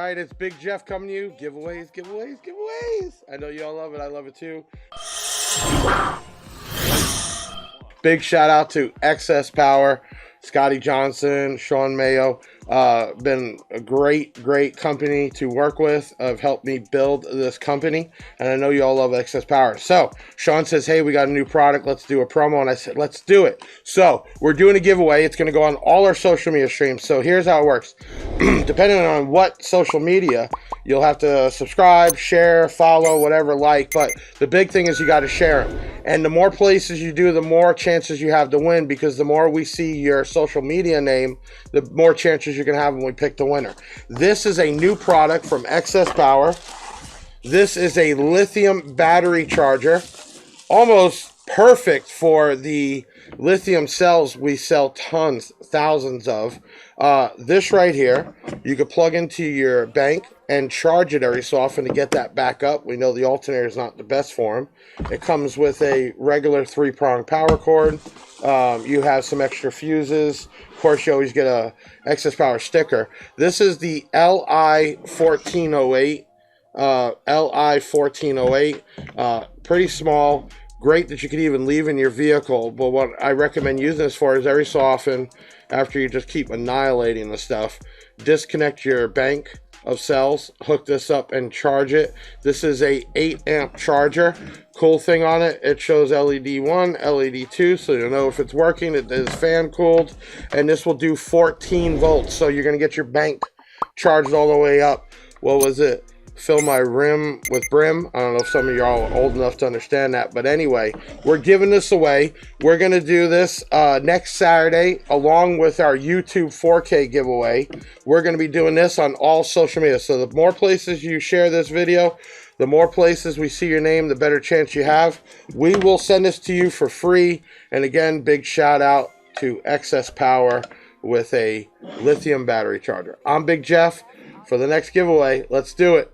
right, it's Big Jeff coming to you. Giveaways, giveaways, giveaways. I know y'all love it. I love it too. Big shout out to XS Power, Scotty Johnson, Sean Mayo. Been a great company to work with. Have helped me build this company, and I know you all love XS Power. So Sean says, hey, we got a new product, let's do a promo, and I said, let's do it. So we're doing a giveaway. It's going to go on all our social media streams. So here's how it works. Depending on what social media, you'll have to subscribe, share, follow, whatever, like, but the big thing is you got to share them. And the more places you do, the more chances you have to win, because the more we see your social media name, the more chances you're going to have when we pick the winner. This is a new product from XS Power. This is a lithium battery charger, almost perfect for the lithium cells we sell tons, thousands of. This right here, you could plug into your bank and charge it every so often to get that back up. We know the alternator is not the best for them. It comes with a regular 3-prong power cord. You have some extra fuses. Of course, you always get a XS Power sticker. This is the LI1408. LI1408. Pretty small. Great that you could even leave in your vehicle. But what I recommend using this for is every so often, after you just keep annihilating the stuff, disconnect your bank of cells, hook this up and charge it. This is a 8-amp charger. Cool thing on it, it shows LED 1, LED 2, so you'll know if it's working. It is fan cooled, and this will do 14 volts, so you're going to get your bank charged all the way up. What was it? Fill my rim with brim. I don't know if some of y'all are old enough to understand that, but anyway, we're giving this away. We're going to do this next Saturday along with our YouTube 4K giveaway. We're going to be doing this on all social media, so the more places you share this video, the more places we see your name, the better chance you have. We will send this to you for free. And again, big shout out to XS Power with a lithium battery charger. I'm Big Jeff. For the next giveaway, let's do it.